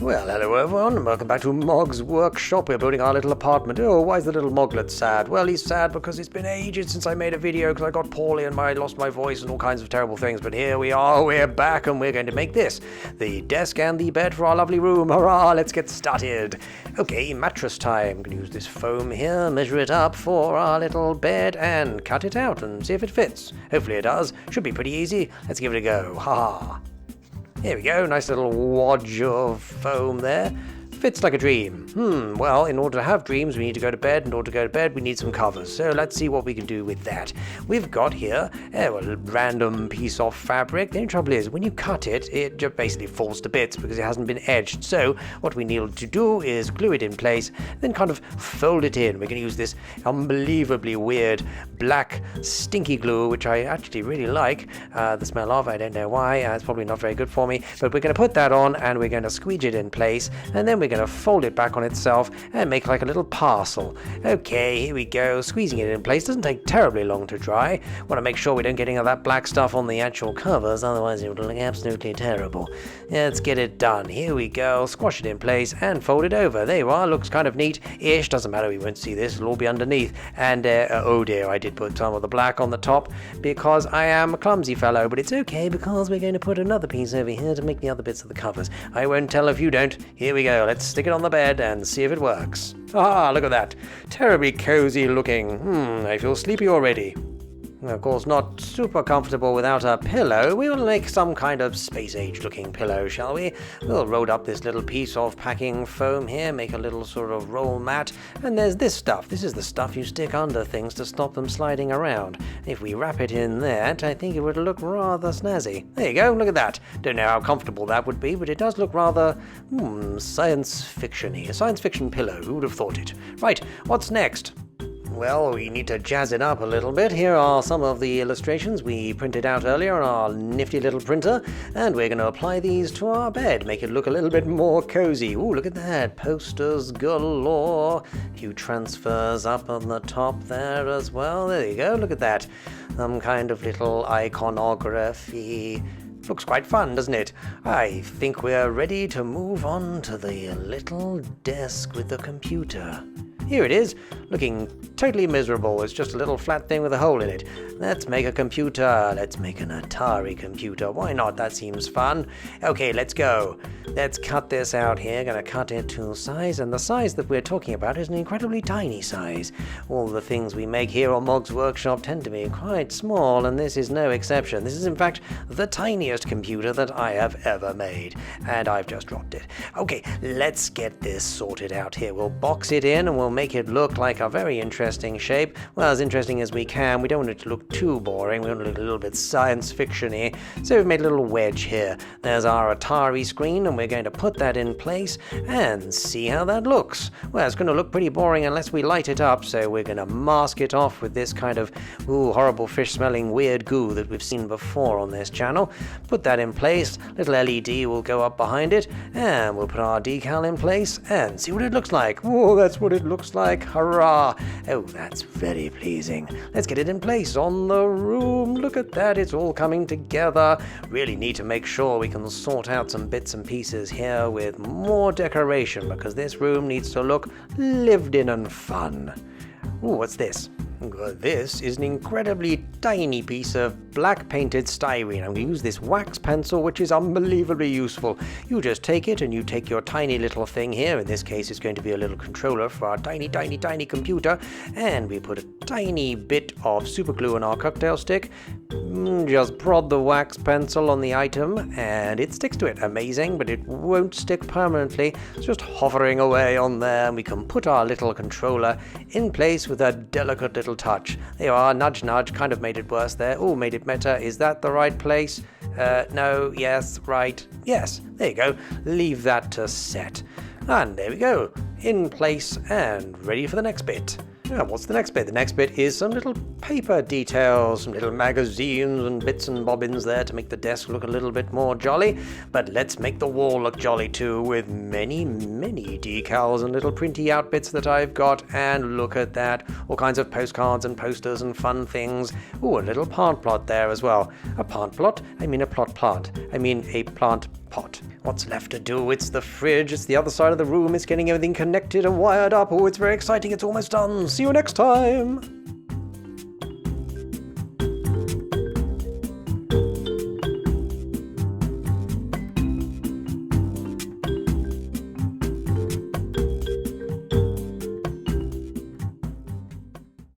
Well, hello everyone, and welcome back to Mog's workshop. We're building our little apartment. Oh, why is the little Moglet sad? Well, he's sad because it's been ages since I made a video because I got poorly and I lost my voice and all kinds of terrible things. But here we are, we're back, and we're going to make this the desk and the bed for our lovely room. Hurrah, let's get started. Okay, mattress time. I'm going to use this foam here, measure it up for our little bed and cut it out and see if it fits. Hopefully it does. Should be pretty easy. Let's give it a go. Ha! Here we go, nice little wodge of foam there. Fits like a dream. Well, in order to have dreams, we need to go to bed. In order to go to bed, we need some covers. So let's see what we can do with that. We've got here a random piece of fabric. The only trouble is, when you cut it, it just basically falls to bits because it hasn't been edged. So what we need to do is glue it in place, then kind of fold it in. We're going to use this unbelievably weird black stinky glue, which I actually really like the smell of. I don't know why. It's probably not very good for me. But we're going to put that on, and we're going to squeeze it in place, and then we're going to fold it back on itself and make like a little parcel. Okay, here we go. Squeezing it in place. Doesn't take terribly long to dry. Want to make sure we don't get any of that black stuff on the actual covers, otherwise it would look absolutely terrible. Let's get it done. Here we go. Squash it in place and fold it over. There you are. Looks kind of neat-ish. Doesn't matter. We won't see this. It'll all be underneath. And oh dear, I did put some of the black on the top because I am a clumsy fellow, but it's okay because we're going to put another piece over here to make the other bits of the covers. I won't tell if you don't. Here we go. Let's stick it on the bed and see if it works. Ah, look at that. Terribly cozy looking. I feel sleepy already. Of course, not super comfortable without a pillow. We'll make some kind of space-age looking pillow, shall we? We'll roll up this little piece of packing foam here, make a little sort of roll mat, and there's this stuff. This is the stuff you stick under things to stop them sliding around. If we wrap it in that, I think it would look rather snazzy. There you go, look at that. Don't know how comfortable that would be, but it does look rather, science fiction-y. A science fiction pillow, who would have thought it? Right, what's next? Well, we need to jazz it up a little bit. Here are some of the illustrations we printed out earlier on our nifty little printer, and we're going to apply these to our bed, make it look a little bit more cozy. Ooh, look at that. Posters galore. A few transfers up on the top there as well. There you go. Look at that. Some kind of little iconography. Looks quite fun, doesn't it? I think we're ready to move on to the little desk with the computer. Here it is, looking totally miserable. It's just a little flat thing with a hole in it. Let's make a computer. Let's make an Atari computer. Why not? That seems fun. Okay, let's go. Let's cut this out here. Gonna cut it to size, and the size that we're talking about is an incredibly tiny size. All the things we make here on Mog's Workshop tend to be quite small, and this is no exception. This is in fact the tiniest computer that I have ever made, and I've just dropped it. Okay, let's get this sorted out here. We'll box it in and we'll make it look like a very interesting shape. Well, as interesting as we can. We don't want it to look too boring. We want it to look a little bit science fiction-y. So we've made a little wedge here. There's our Atari screen, and we're going to put that in place and see how that looks. Well, it's going to look pretty boring unless we light it up, so we're going to mask it off with this kind of horrible fish-smelling weird goo that we've seen before on this channel. Put that in place. Little LED will go up behind it, and we'll put our decal in place and see what it looks like. Oh, that's what it looks like. Hurrah! Oh, that's very pleasing. Let's get it in place on the room. Look at that, it's all coming together. Really need to make sure we can sort out some bits and pieces here with more decoration, because this room needs to look lived in and fun. Ooh, what's this? This is an incredibly tiny piece of black painted styrene. I'm going to use this wax pencil, which is unbelievably useful. You just take it and you take your tiny little thing here. In this case, it's going to be a little controller for our tiny, tiny, tiny computer. And we put a tiny bit of super glue on our cocktail stick. Just prod the wax pencil on the item and it sticks to it. Amazing, but it won't stick permanently. It's just hovering away on there, and we can put our little controller in place with a delicate little touch. There you are, nudge nudge, kind of made it worse there. Oh, made it better. Is that the right place? No, yes, right, yes. There you go. Leave that to set. And there we go. In place and ready for the next bit. Now, what's the next bit? The next bit is some little paper details, some little magazines and bits and bobbins there to make the desk look a little bit more jolly. But let's make the wall look jolly too, with many, many decals and little printy out bits that I've got. And look at that, all kinds of postcards and posters and fun things. Ooh, a little plant plot there as well. A plant plot? I mean a plot plant. I mean a plant pot. What's left to do? It's the fridge, it's the other side of the room, it's getting everything connected and wired up. Oh, it's very exciting, it's almost done. See you next time!